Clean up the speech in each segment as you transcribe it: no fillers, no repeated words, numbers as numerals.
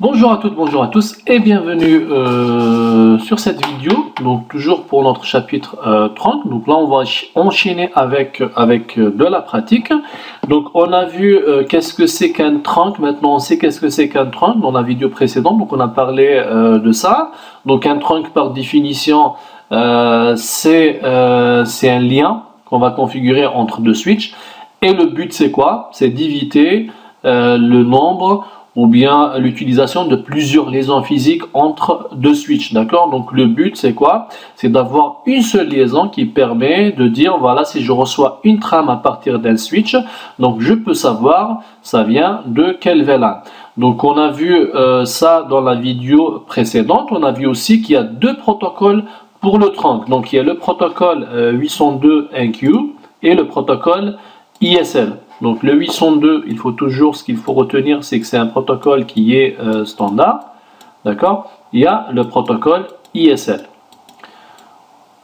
Bonjour à toutes, bonjour à tous et bienvenue sur cette vidéo. Donc toujours pour notre chapitre 30. Donc là on va enchaîner avec de la pratique. Donc on a vu qu'est-ce que c'est qu'un trunk. Maintenant on sait qu'est-ce que c'est qu'un trunk dans la vidéo précédente. Donc on a parlé de ça. Donc un trunk par définition c'est un lien qu'on va configurer entre deux switches. Et le but c'est quoi? C'est d'éviter le nombre ou bien l'utilisation de plusieurs liaisons physiques entre deux switches, d'accord? Donc le but c'est quoi? C'est d'avoir une seule liaison qui permet de dire, voilà, si je reçois une trame à partir d'un switch, donc je peux savoir ça vient de quel VLAN. Donc on a vu ça dans la vidéo précédente. On a vu aussi qu'il y a deux protocoles pour le trunk. Donc il y a le protocole 802.1q et le protocole ISL. Donc le 802, il faut toujours, ce qu'il faut retenir, c'est que c'est un protocole qui est standard, d'accord? Il y a le protocole ISL,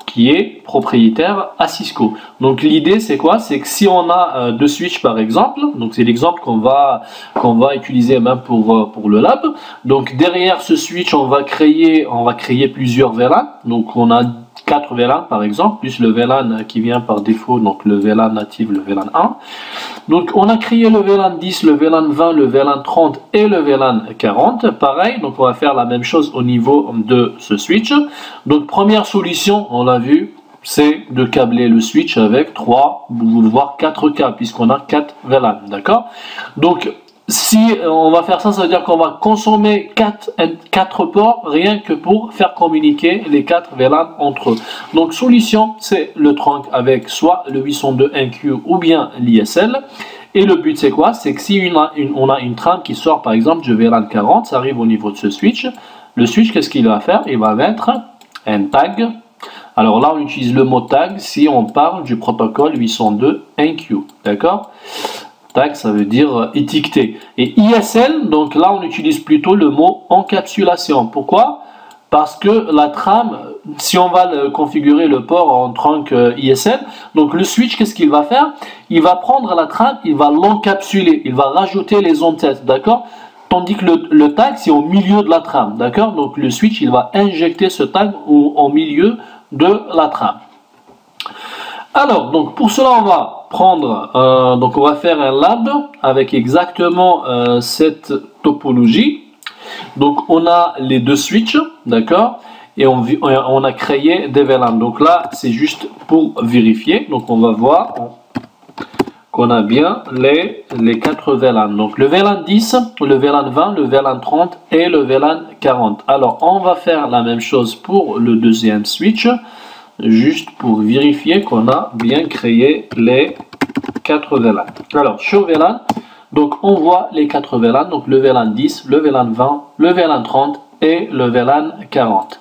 qui est propriétaire à Cisco. Donc l'idée c'est quoi? C'est que si on a deux switches par exemple, donc c'est l'exemple qu'on va utiliser même pour le lab. Donc derrière ce switch, on va créer plusieurs VLAN. Donc on a 4 VLAN par exemple, plus le VLAN qui vient par défaut, donc le VLAN natif, le VLAN 1. Donc on a créé le VLAN 10, le VLAN 20, le VLAN 30 et le VLAN 40. Pareil, donc on va faire la même chose au niveau de ce switch. Donc première solution, on l'a vu, c'est de câbler le switch avec 3 voire 4 câbles, puisqu'on a 4 VLAN, d'accord? Donc si on va faire ça, ça veut dire qu'on va consommer 4 ports rien que pour faire communiquer les 4 VLAN entre eux. Donc solution, c'est le trunk avec soit le 802.1q ou bien l'ISL. Et le but c'est quoi? C'est que si on a une trame qui sort par exemple du VLAN 40, ça arrive au niveau de ce switch. Le switch, qu'est-ce qu'il va faire? Il va mettre un tag. Alors là, on utilise le mot tag si on parle du protocole 802.1q, d'accord? Tag, ça veut dire étiqueter. Et ISL, donc là, on utilise plutôt le mot encapsulation. Pourquoi? Parce que la trame, si on va configurer le port en trunk ISL, donc le switch, qu'est-ce qu'il va faire? Il va prendre la trame, il va l'encapsuler, il va rajouter les entêtes, d'accord? Tandis que le tag, c'est au milieu de la trame, d'accord? Donc le switch, il va injecter ce tag au milieu de la trame. Alors, donc pour cela, on va prendre, donc on va faire un lab avec exactement cette topologie. Donc on a les deux switches, d'accord, et on a créé des VLAN. Donc là, c'est juste pour vérifier. Donc on va voir qu'on a bien les 4 VLAN. Donc le VLAN 10, le VLAN 20, le VLAN 30 et le VLAN 40. Alors on va faire la même chose pour le deuxième switch, juste pour vérifier qu'on a bien créé les 4 VLAN. Alors, sur VLAN, donc on voit les 4 VLAN, donc le VLAN 10, le VLAN 20, le VLAN 30 et le VLAN 40.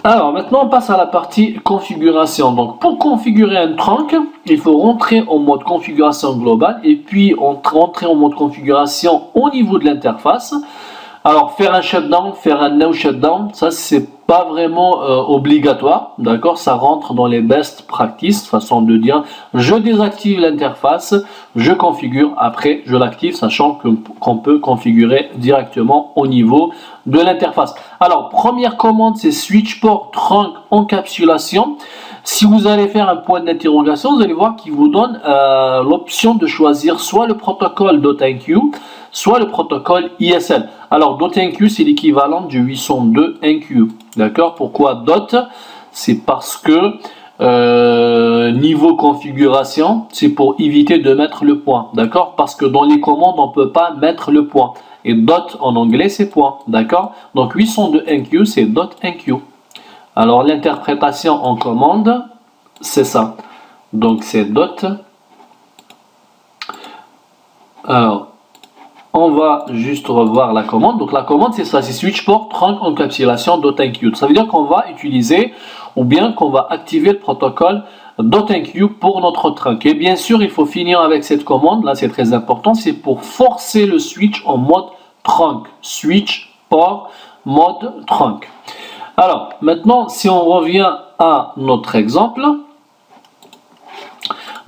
Alors, maintenant, on passe à la partie configuration. Donc, pour configurer un trunk, il faut rentrer en mode configuration globale et puis rentrer en mode configuration au niveau de l'interface. Alors, faire un shutdown, faire un no shutdown, ça c'est pas vraiment obligatoire, d'accord? Ça rentre dans les best practices, façon de dire, je désactive l'interface, je configure, après je l'active, sachant qu'on peut configurer directement au niveau de l'interface. Alors, première commande, c'est switch port trunk encapsulation. Si vous allez faire un point d'interrogation, vous allez voir qu'il vous donne l'option de choisir soit le protocole .enq, soit le protocole ISL. Alors .enq, c'est l'équivalent du 802.1q, d'accord? Pourquoi dot? C'est parce que niveau configuration, c'est pour éviter de mettre le point, d'accord? Parce que dans les commandes, on ne peut pas mettre le point. Et dot en anglais, c'est point, d'accord? Donc 802.1q, c'est .enq. Alors l'interprétation en commande, c'est ça. Donc c'est dot. Alors, on va juste revoir la commande. Donc la commande, c'est ça, c'est switch port trunk encapsulation .enq. Ça veut dire qu'on va utiliser ou bien qu'on va activer le protocole .enq pour notre trunk. Et bien sûr, il faut finir avec cette commande. Là, c'est très important. C'est pour forcer le switch en mode trunk. Switch port mode trunk. Alors, maintenant, si on revient à notre exemple,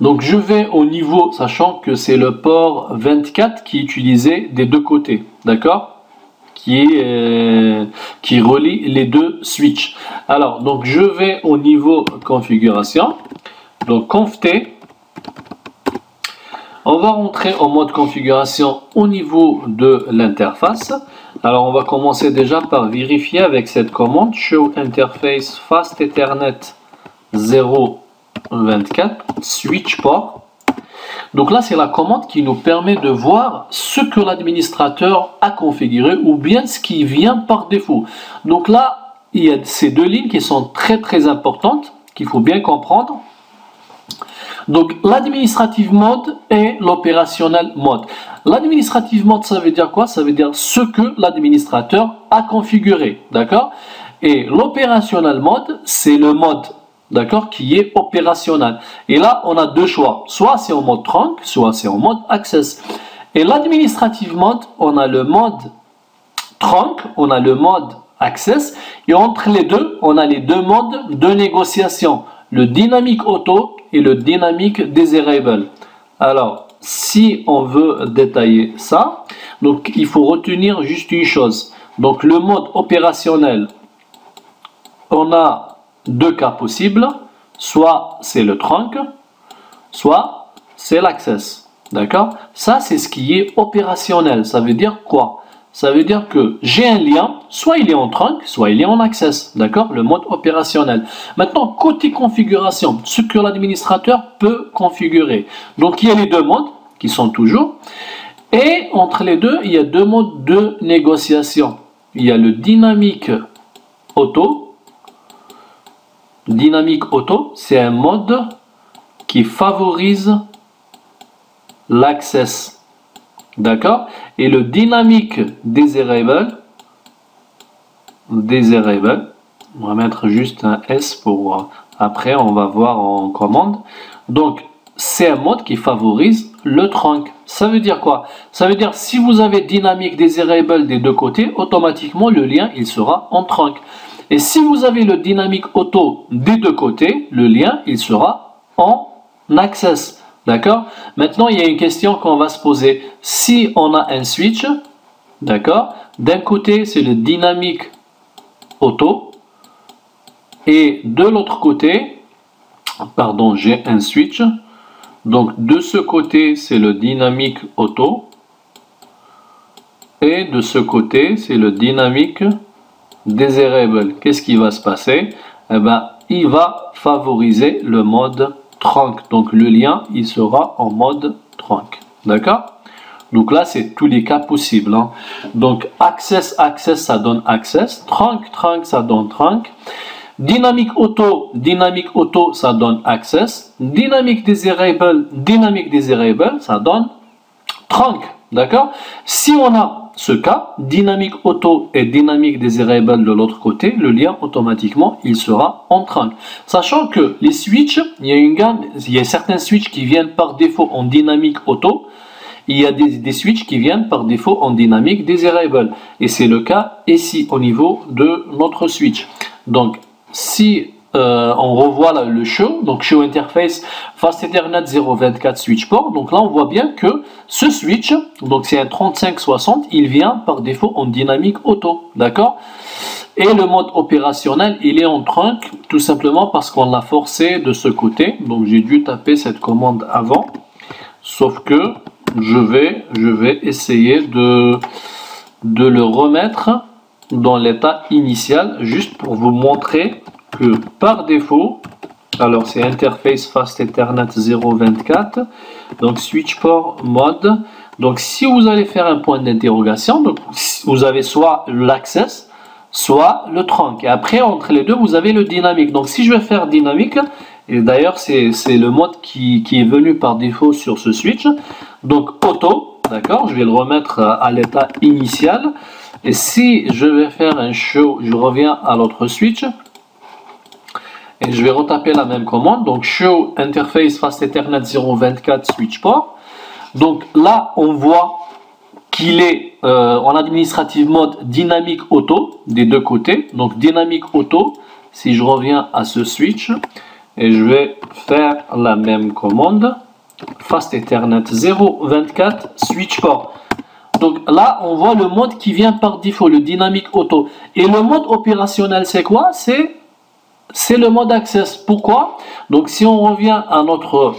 Donc je vais au niveau, sachant que c'est le port 24 qui est utilisé des deux côtés, d'accord, qui relie les deux switches. Alors, donc je vais au niveau configuration, donc conft. On va rentrer en mode configuration au niveau de l'interface. Alors on va commencer déjà par vérifier avec cette commande show interface fast ethernet 024 switch port. Donc là c'est la commande qui nous permet de voir ce que l'administrateur a configuré ou bien ce qui vient par défaut. Donc là il y a ces deux lignes qui sont très importantes qu'il faut bien comprendre. Donc l'administrative mode et l'opérationnel mode. L'administrative mode, ça veut dire quoi? Ça veut dire ce que l'administrateur a configuré, d'accord? Et l'opérationnel mode, c'est le mode, d'accord, qui est opérationnel. Et là, on a deux choix. Soit c'est en mode trunk, soit c'est en mode access. Et l'administrative mode, on a le mode trunk, on a le mode access. Et entre les deux, on a les deux modes de négociation. Le dynamic auto et le dynamic desirable. Alors, si on veut détailler ça, donc il faut retenir juste une chose. Donc le mode opérationnel, on a deux cas possibles. Soit c'est le trunk, soit c'est l'access. D'accord? Ça, c'est ce qui est opérationnel. Ça veut dire quoi? Ça veut dire que j'ai un lien, soit il est en trunk, soit il est en access, d'accord? Le mode opérationnel. Maintenant, côté configuration, ce que l'administrateur peut configurer. Donc, il y a les deux modes qui sont toujours. Et entre les deux, il y a deux modes de négociation. Il y a le dynamique auto. Dynamique auto, c'est un mode qui favorise l'access. D'accord? Et le dynamique desirable, on va mettre juste un S pour après, on va voir en commande. Donc, c'est un mode qui favorise le trunk. Ça veut dire quoi? Ça veut dire si vous avez dynamique desirable des deux côtés, automatiquement le lien il sera en trunk. Et si vous avez le dynamique auto des deux côtés, le lien il sera en access. D'accord? Maintenant, il y a une question qu'on va se poser. Si on a un switch, d'accord, d'un côté, c'est le dynamique auto, et de l'autre côté, pardon, j'ai un switch, donc de ce côté, c'est le dynamique auto, et de ce côté, c'est le dynamique desirable. Qu'est-ce qui va se passer? Eh ben, il va favoriser le mode trunk. Donc le lien il sera en mode trunk, d'accord? Donc là c'est tous les cas possibles, hein. Donc access ça donne access, trunk ça donne trunk, dynamique auto ça donne access, dynamique desirable ça donne trunk, d'accord? Si on a ce cas, dynamique auto et dynamique desirable de l'autre côté, le lien automatiquement il sera en trunk. Sachant que les switches, il y a une gamme, il y a certains switches qui viennent par défaut en dynamique auto, il y a des switches qui viennent par défaut en dynamique desirable. Et c'est le cas ici au niveau de notre switch. Donc si on revoit là, le show, donc show interface fast ethernet 024 switch port, donc là on voit bien que ce switch, donc c'est un 3560, il vient par défaut en dynamique auto, d'accord? Et le mode opérationnel il est en trunk tout simplement parce qu'on l'a forcé de ce côté, donc j'ai dû taper cette commande avant, sauf que je vais essayer de le remettre dans l'état initial juste pour vous montrer que par défaut, alors c'est interface fast ethernet 024, donc switch port mode. Donc si vous allez faire un point d'interrogation, donc vous avez soit l'access, soit le trunk. Et après entre les deux, vous avez le dynamique. Donc si je vais faire dynamique, et d'ailleurs c'est le mode qui est venu par défaut sur ce switch. Donc auto, d'accord, je vais le remettre à l'état initial. Et si je vais faire un show, je reviens à l'autre switch. Et je vais retaper la même commande, donc show interface fast ethernet 024 switch port. Donc là, on voit qu'il est en administrative mode dynamique auto des deux côtés. Donc dynamique auto, si je reviens à ce switch, et je vais faire la même commande. Fast Ethernet 0.24 switch port. Donc là, on voit le mode qui vient par défaut, le dynamique auto. Et le mode opérationnel, c'est quoi? C'est le mode access. Pourquoi? Donc si on revient à notre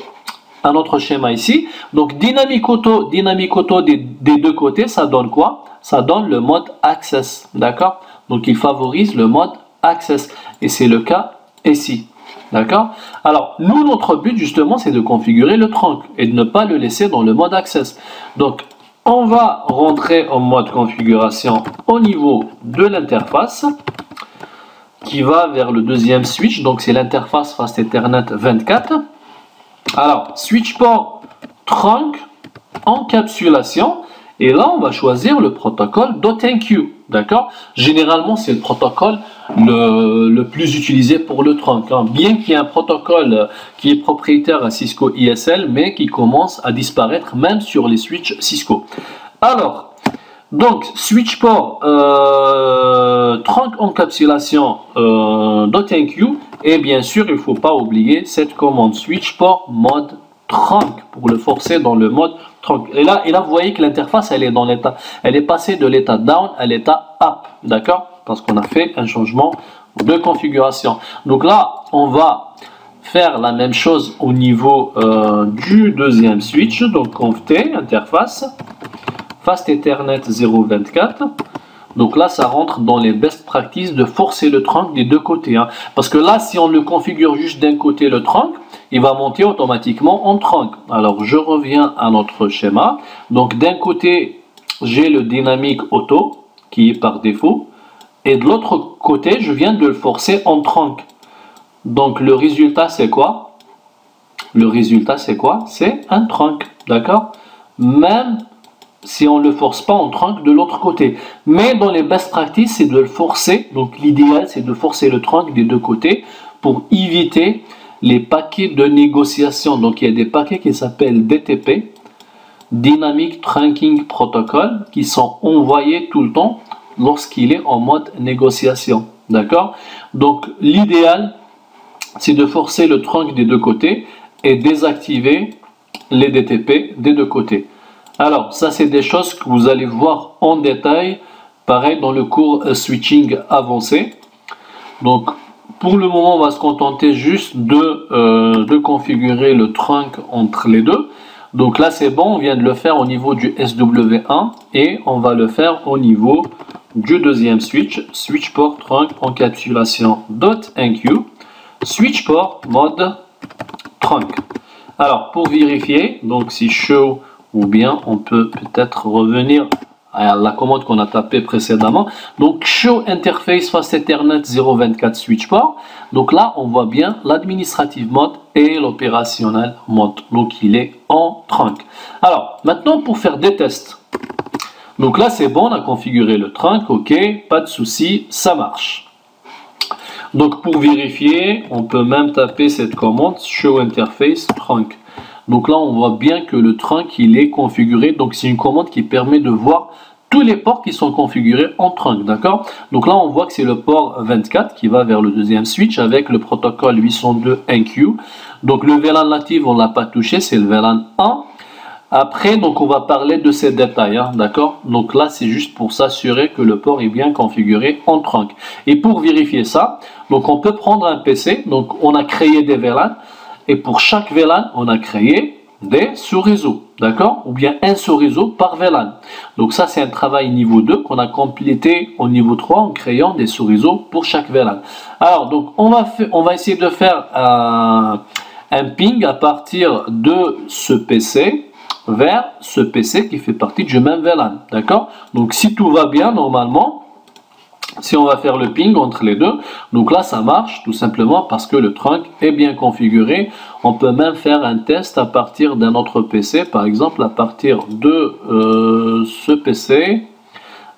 schéma ici, donc dynamique auto des deux côtés, ça donne quoi? Ça donne le mode access, d'accord? Donc il favorise le mode access, et c'est le cas ici, d'accord? Alors nous, notre but justement, c'est de configurer le trunk et de ne pas le laisser dans le mode access. Donc on va rentrer en mode configuration au niveau de l'interface qui va vers le deuxième switch, donc c'est l'interface Fast Ethernet 24. Alors, switch port trunk encapsulation, et là on va choisir le protocole .enqueue, d'accord? Généralement c'est le protocole le plus utilisé pour le trunk, hein. Bien qu'il y ait un protocole qui est propriétaire à Cisco ISL, mais qui commence à disparaître même sur les switches Cisco. Alors, donc switch port trunk encapsulation .enqueue, et bien sûr il ne faut pas oublier cette commande switch port mode trunk pour le forcer dans le mode trunk. Et là vous voyez que l'interface elle est dans l'état, elle est passée de l'état down à l'état up, d'accord, parce qu'on a fait un changement de configuration. Donc là on va faire la même chose au niveau du deuxième switch. Donc conft interface Fast Ethernet 0.24. Donc là, ça rentre dans les best practices de forcer le trunk des deux côtés, hein. Parce que là, si on le configure juste d'un côté le trunk, il va monter automatiquement en trunk. Alors, je reviens à notre schéma. Donc d'un côté, j'ai le dynamique auto qui est par défaut. Et de l'autre côté, je viens de le forcer en trunk. Donc le résultat, c'est quoi? Le résultat, c'est quoi? C'est un trunk, d'accord? Même si on ne le force pas en trunk de l'autre côté. Mais dans les best practices, c'est de le forcer. Donc l'idéal, c'est de forcer le trunk des deux côtés pour éviter les paquets de négociation. Donc il y a des paquets qui s'appellent DTP, Dynamic Trunking Protocol, qui sont envoyés tout le temps lorsqu'il est en mode négociation. D'accord? Donc l'idéal, c'est de forcer le trunk des deux côtés et désactiver les DTP des deux côtés. Alors, ça c'est des choses que vous allez voir en détail, pareil dans le cours switching avancé. Donc, pour le moment, on va se contenter juste de configurer le trunk entre les deux. Donc là, c'est bon, on vient de le faire au niveau du SW1 et on va le faire au niveau du deuxième switch, switch port trunk encapsulation .enqueue, switch port mode trunk. Alors, pour vérifier, donc si show, ou bien on peut peut-être revenir à la commande qu'on a tapée précédemment. Donc show interface Fast Ethernet 0.24 switch port. Donc là on voit bien l'administrative mode et l'opérationnel mode. Donc il est en trunk. Alors maintenant pour faire des tests. Donc là c'est bon, on a configuré le trunk, ok, pas de souci, ça marche. Donc pour vérifier, on peut même taper cette commande show interface trunk. Donc là, on voit bien que le trunk, il est configuré. Donc c'est une commande qui permet de voir tous les ports qui sont configurés en trunk, d'accord? Donc là, on voit que c'est le port 24 qui va vers le deuxième switch avec le protocole 802.enqueue. Donc le VLAN native, on ne l'a pas touché, c'est le VLAN 1. Après, donc on va parler de ces détails, hein, d'accord? Donc là, c'est juste pour s'assurer que le port est bien configuré en trunk. Et pour vérifier ça, donc on peut prendre un PC. Donc on a créé des VLAN. Et pour chaque VLAN, on a créé des sous-réseaux, d'accord? Ou bien un sous-réseau par VLAN. Donc ça, c'est un travail niveau 2 qu'on a complété au niveau 3 en créant des sous-réseaux pour chaque VLAN. Alors, donc, on va essayer de faire un ping à partir de ce PC vers ce PC qui fait partie du même VLAN, d'accord? Donc, si tout va bien, normalement, si on va faire le ping entre les deux, donc là ça marche tout simplement parce que le trunk est bien configuré. On peut même faire un test à partir d'un autre PC, par exemple à partir de ce PC.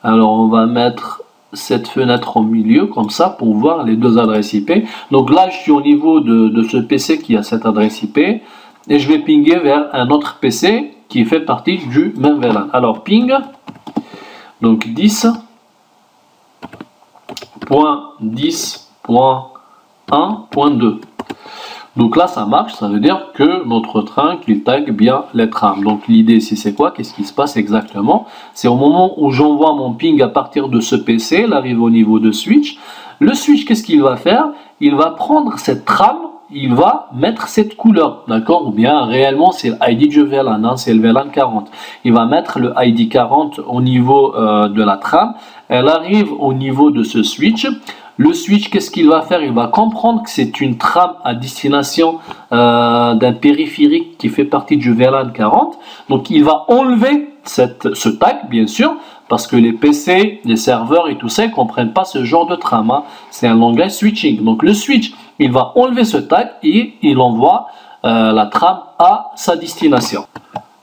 Alors on va mettre cette fenêtre au milieu comme ça pour voir les deux adresses IP. Donc là je suis au niveau de ce PC qui a cette adresse IP et je vais pinguer vers un autre PC qui fait partie du même VLAN. Alors ping, donc 10.10.1.2. Donc là, ça marche, ça veut dire que notre trunk, il tag bien les trams. Donc l'idée ici, c'est quoi? Qu'est-ce qui se passe exactement? C'est au moment où j'envoie mon ping à partir de ce PC, il arrive au niveau de switch. Le switch, qu'est-ce qu'il va faire? Il va prendre cette trame, il va mettre cette couleur, d'accord? Ou bien réellement, c'est l'ID du VLAN, hein, c'est le VLAN 40. Il va mettre le ID 40 au niveau de la trame. Elle arrive au niveau de ce switch. Le switch, qu'est-ce qu'il va faire? Il va comprendre que c'est une trame à destination d'un périphérique qui fait partie du VLAN 40. Donc, il va enlever ce tag, bien sûr, parce que les PC, les serveurs et tout ça, ne comprennent pas ce genre de trame. Hein. C'est un langage switching. Donc, le switch, il va enlever ce tag et il envoie la trame à sa destination.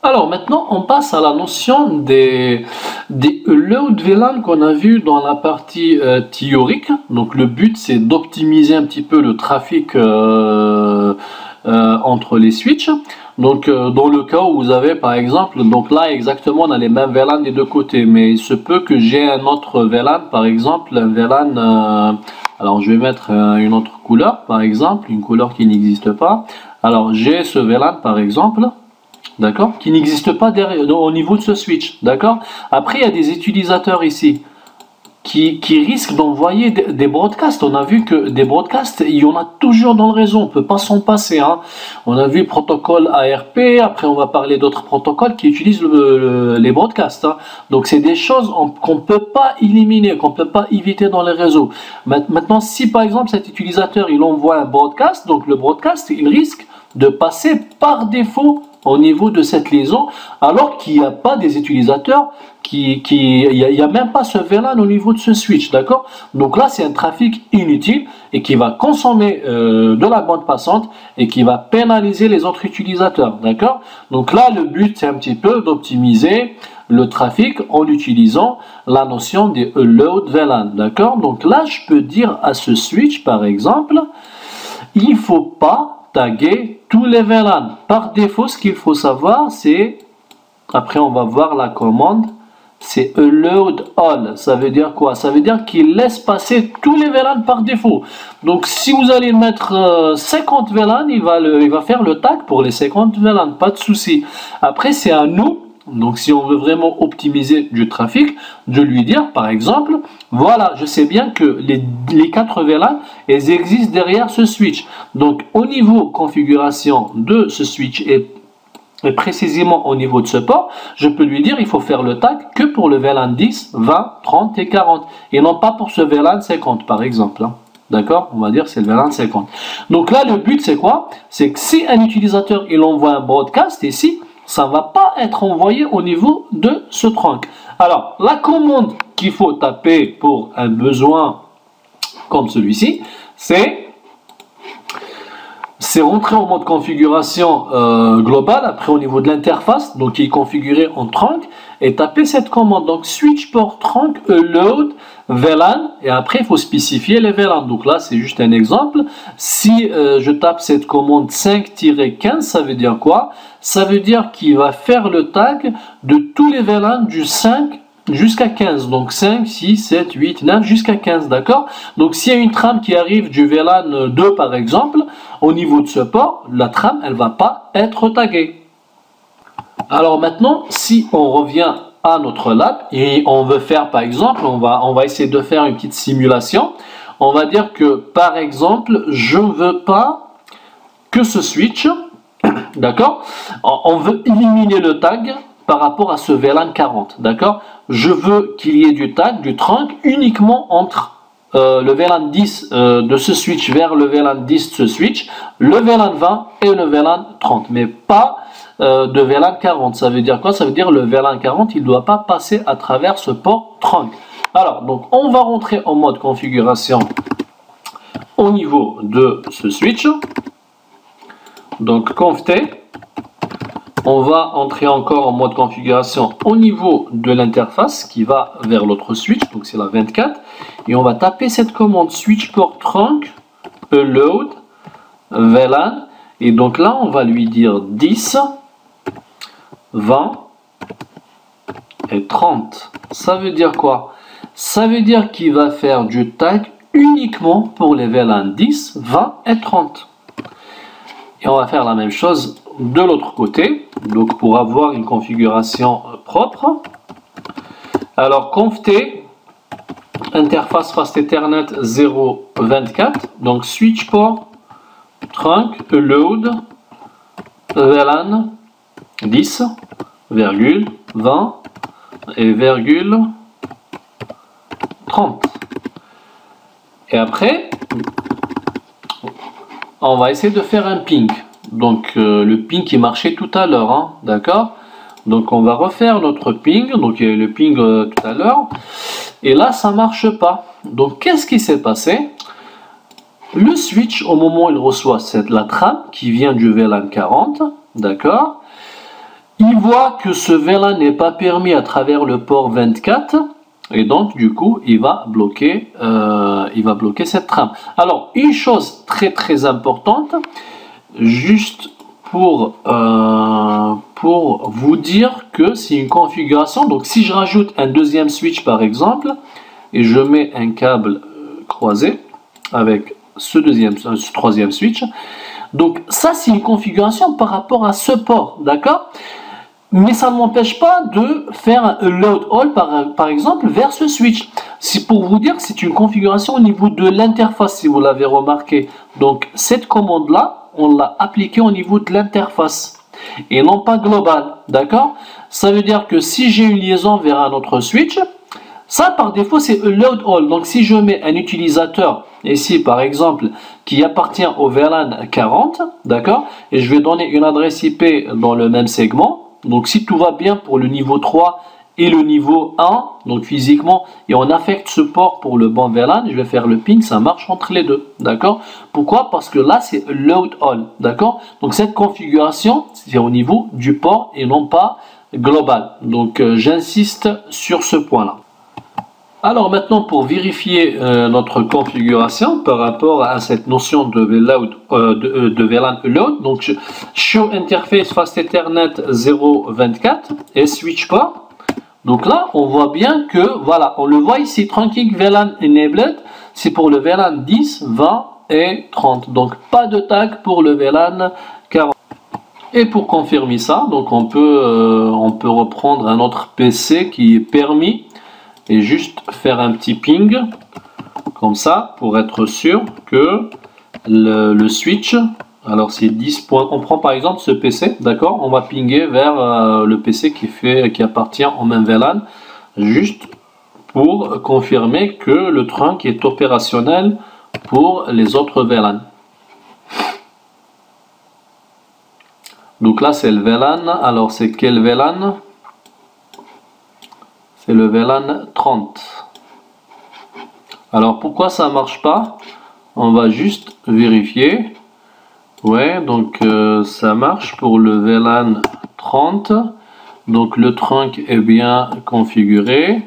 Alors maintenant, on passe à la notion des load VLAN qu'on a vu dans la partie théorique. Donc le but, c'est d'optimiser un petit peu le trafic entre les switches. Donc dans le cas où vous avez par exemple, donc là exactement on a les mêmes VLAN des deux côtés, mais il se peut que j'ai un autre VLAN, par exemple un VLAN, alors je vais mettre une autre couleur par exemple, une couleur qui n'existe pas. Alors j'ai ce VLAN par exemple, d'accord, qui n'existe pas au niveau de ce switch, d'accord. Après il y a des utilisateurs ici qui risquent d'envoyer des broadcasts. On a vu que des broadcasts, il y en a toujours dans le réseau, on ne peut pas s'en passer. Hein. On a vu le protocole ARP, après on va parler d'autres protocoles qui utilisent les broadcasts. Hein. Donc c'est des choses qu'on ne peut pas éliminer, qu'on ne peut pas éviter dans les réseaux. Maintenant, si par exemple cet utilisateur il envoie un broadcast, donc le broadcast il risque de passer par défaut au niveau de cette liaison, alors qu'il n'y a pas des utilisateurs, il n'y a même pas ce VLAN au niveau de ce switch, d'accord? Donc là, c'est un trafic inutile et qui va consommer de la bande passante et qui va pénaliser les autres utilisateurs, d'accord? Donc là, le but, c'est un petit peu d'optimiser le trafic en utilisant la notion des load VLAN, d'accord? Donc là, je peux dire à ce switch, par exemple, il ne faut pas taguer tous les VLAN. Par défaut, ce qu'il faut savoir, c'est, après on va voir la commande, c'est load all. Ça veut dire quoi? Ça veut dire qu'il laisse passer tous les VLAN par défaut. Donc si vous allez mettre 50 VLAN, il va faire le tag pour les 50 VLAN, pas de souci. Après, c'est à nous, donc si on veut vraiment optimiser du trafic, de lui dire par exemple, voilà, je sais bien que les 4 VLAN, elles existent derrière ce switch. Donc au niveau configuration de ce switch et précisément au niveau de ce port, je peux lui dire il faut faire le tag que pour le VLAN 10, 20, 30 et 40 et non pas pour ce VLAN 50 par exemple. Hein. D'accord? On va dire c'est le VLAN 50. Donc là le but c'est quoi? C'est que si un utilisateur il envoie un broadcast ici, ça ne va pas être envoyé au niveau de ce trunk. Alors, la commande qu'il faut taper pour un besoin comme celui-ci, c'est rentrer en mode configuration globale, après au niveau de l'interface, donc qui est configuré en trunk, et taper cette commande. Donc, switch port trunk load VLAN, et après il faut spécifier les VLAN. Donc là, c'est juste un exemple. Si je tape cette commande 5-15, ça veut dire quoi? Ça veut dire qu'il va faire le tag de tous les VLAN du 5 jusqu'à 15. Donc 5, 6, 7, 8, 9 jusqu'à 15, d'accord? Donc s'il y a une trame qui arrive du VLAN 2 par exemple, au niveau de ce port, la trame, elle ne va pas être taguée. Alors maintenant, si on revient à notre lab et on veut faire par exemple, on va essayer de faire une petite simulation. On va dire que par exemple, je ne veux pas que ce switch, d'accord, on veut éliminer le tag par rapport à ce VLAN 40, d'accord. Je veux qu'il y ait du tag, du trunk uniquement entre le VLAN 10 de ce switch vers le VLAN 10 de ce switch, le VLAN 20 et le VLAN 30, mais pas de VLAN 40. Ça veut dire quoi? Ça veut dire le VLAN 40, il ne doit pas passer à travers ce port trunk. Alors, donc on va rentrer en mode configuration au niveau de ce switch. Donc conft, on va entrer encore en mode configuration au niveau de l'interface qui va vers l'autre switch, donc c'est la 24, et on va taper cette commande switch port trunk load VLAN, et donc là on va lui dire 10, 20 et 30. Ça veut dire quoi? Ça veut dire qu'il va faire du tag uniquement pour les VLAN 10, 20 et 30. Et on va faire la même chose de l'autre côté. Donc pour avoir une configuration propre. Alors conft interface fast Ethernet 0.24. Donc switch port trunk load VLAN 10, 20 et 30. Et après, on va essayer de faire un ping. Donc le ping qui marchait tout à l'heure, hein, d'accord? Donc on va refaire notre ping. Donc il y a eu le ping tout à l'heure. Et là, ça marche pas. Donc qu'est-ce qui s'est passé? Le switch, au moment où il reçoit la trame qui vient du VLAN 40, d'accord? Il voit que ce VLAN n'est pas permis à travers le port 24. Et donc, du coup, il va bloquer cette trame. Alors, une chose très très importante, juste pour vous dire que c'est une configuration. Donc, si je rajoute un deuxième switch, par exemple, et je mets un câble croisé avec ce troisième switch, donc ça, c'est une configuration par rapport à ce port, d'accord? Mais ça ne m'empêche pas de faire un load all par exemple vers ce switch. C'est pour vous dire que c'est une configuration au niveau de l'interface, si vous l'avez remarqué. Donc cette commande là, on l'a appliquée au niveau de l'interface et non pas global, d'accord? Ça veut dire que si j'ai une liaison vers un autre switch, ça par défaut c'est load all. Donc si je mets un utilisateur ici par exemple qui appartient au VLAN 40, d'accord, et je vais donner une adresse IP dans le même segment. Donc si tout va bien pour le niveau 3 et le niveau 1, donc physiquement, et on affecte ce port pour le bon VLAN, je vais faire le ping, ça marche entre les deux, d'accord? Pourquoi? Parce que là c'est load all, d'accord? Donc cette configuration, c'est au niveau du port et non pas global. Donc j'insiste sur ce point-là. Alors maintenant, pour vérifier notre configuration par rapport à cette notion de VLAN load, donc show interface fast Ethernet 0.24 et switch port. Donc là, on voit bien que, voilà, on le voit ici, trunking VLAN enabled, c'est pour le VLAN 10, 20 et 30. Donc pas de tag pour le VLAN 40. Et pour confirmer ça, donc on peut reprendre un autre PC qui est permis et juste faire un petit ping comme ça pour être sûr que le switch, alors c'est 10 points, on prend par exemple ce PC, d'accord, on va pinguer vers le PC qui appartient au même VLAN, juste pour confirmer que le trunk est opérationnel pour les autres VLAN. Donc là c'est le VLAN, alors c'est quel VLAN? C'est le VLAN 30. Alors pourquoi ça marche pas? On va juste vérifier. Ouais, donc ça marche pour le VLAN 30. Donc le trunk est bien configuré.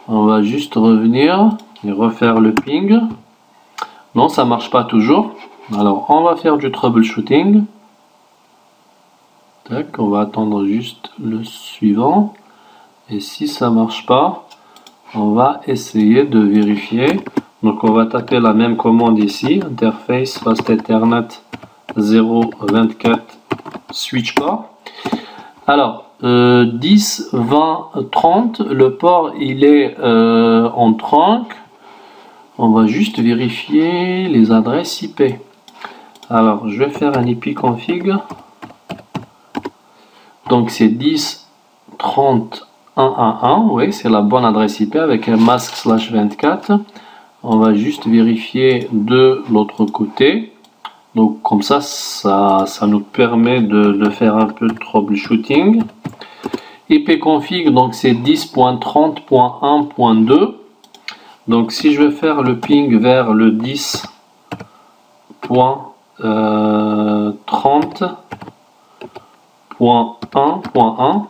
On va juste revenir et refaire le ping. Non, ça marche pas toujours. Alors on va faire du troubleshooting. Tac, on va attendre juste le suivant. Et si ça marche pas, on va essayer de vérifier. Donc on va taper la même commande ici, interface fast Ethernet 0.24 switch port. Alors 10, 20, 30, le port il est en trunk. On va juste vérifier les adresses IP. Alors je vais faire un IP config. Donc c'est 10, 30, 111, oui, c'est la bonne adresse IP avec un mask /24. On va juste vérifier de l'autre côté. Donc comme ça nous permet de faire un peu de troubleshooting. IP config, donc c'est 10.30.1.2. Donc si je vais faire le ping vers le 10.30.1.1,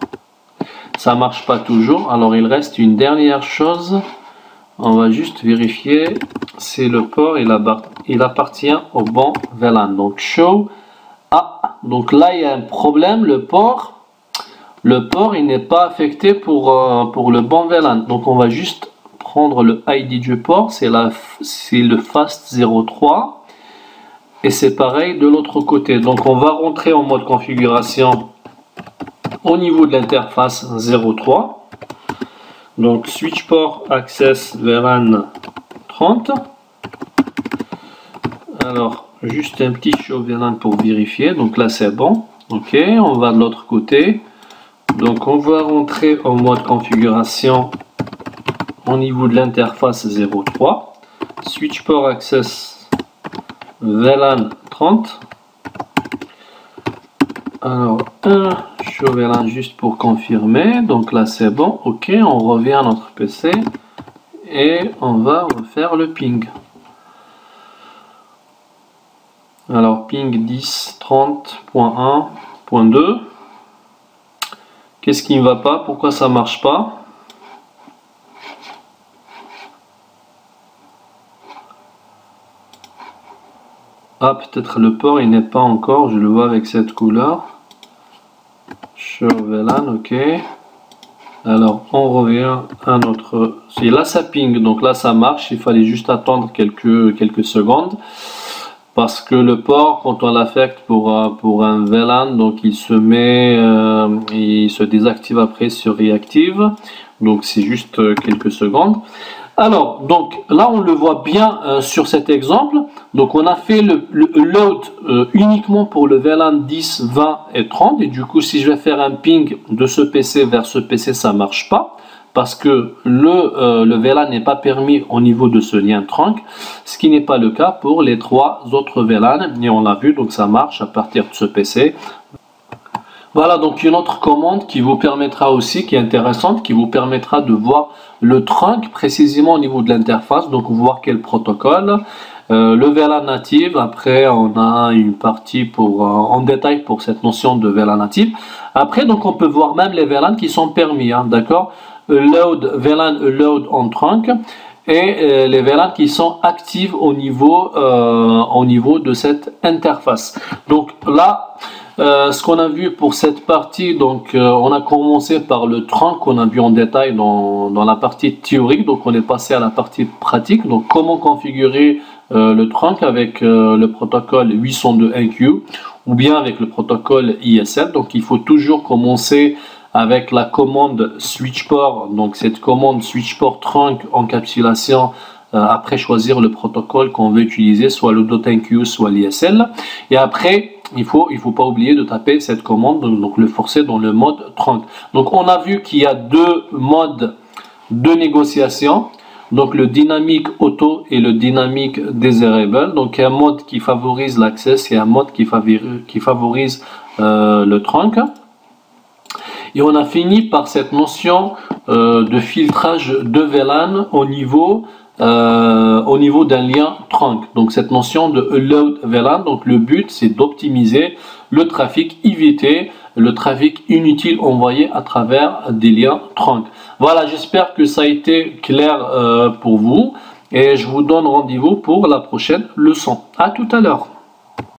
ça marche pas toujours. Alors il reste une dernière chose, on va juste vérifier si le port il appartient au bon VLAN. Donc show, donc là il y a un problème, le port il n'est pas affecté pour le bon VLAN. Donc on va juste prendre le ID du port, c'est le fast 03, Et c'est pareil de l'autre côté. Donc on va rentrer en mode configuration au niveau de l'interface 03. Donc switch port access VLAN 30. Alors juste un petit show VLAN pour vérifier. Donc là c'est bon. Ok, on va de l'autre côté. Donc on va rentrer en mode configuration au niveau de l'interface 03. Switch port access VLAN 30. Alors un show VLAN juste pour confirmer. Donc là c'est bon. Ok, on revient à notre PC et on va refaire le ping. Alors ping 10.30.1.2. Qu'est-ce qui ne va pas? Pourquoi ça marche pas? Ah, peut-être le port il n'est pas encore, je le vois avec cette couleur. Show VLAN, ok. Alors on revient à notre... Là ça ping, donc là ça marche, il fallait juste attendre quelques secondes. Parce que le port, quand on l'affecte pour un VLAN, donc il se désactive après sur reactive. Donc c'est juste quelques secondes. Alors, donc là on le voit bien sur cet exemple. Donc on a fait le load uniquement pour le VLAN 10, 20 et 30. Et du coup, si je vais faire un ping de ce PC vers ce PC, ça ne marche pas. Parce que le VLAN n'est pas permis au niveau de ce lien trunk, ce qui n'est pas le cas pour les trois autres VLAN. Et on l'a vu, donc ça marche à partir de ce PC. Voilà donc une autre commande qui vous permettra aussi, qui est intéressante, qui vous permettra de voir le trunk précisément au niveau de l'interface, donc voir quel protocole. Le VLAN native, après on a une partie en détail pour cette notion de VLAN native. Après donc on peut voir même les VLAN qui sont permis, hein, d'accord? Load, VLAN load on trunk et les VLAN qui sont actives au niveau de cette interface. Donc là, ce qu'on a vu pour cette partie, donc on a commencé par le trunk qu'on a vu en détail dans la partie théorique, donc on est passé à la partie pratique. Donc comment configurer le trunk avec le protocole 802.1q ou bien avec le protocole ISL. Donc il faut toujours commencer avec la commande switch port, donc cette commande switch port trunk encapsulation, après choisir le protocole qu'on veut utiliser, soit le .1q soit l'ISL, et après il faut pas oublier de taper cette commande, donc le forcer dans le mode trunk. Donc on a vu qu'il y a deux modes de négociation, donc le dynamique auto et le dynamique desirable. Donc il y a un mode qui favorise l'accès et un mode qui favorise le trunk. Et on a fini par cette notion de filtrage de VLAN au niveau d'un lien trunk. Donc cette notion de load VLAN, donc le but c'est d'optimiser le trafic, éviter le trafic inutile envoyé à travers des liens trunk. Voilà, j'espère que ça a été clair pour vous et je vous donne rendez-vous pour la prochaine leçon. À tout à l'heure.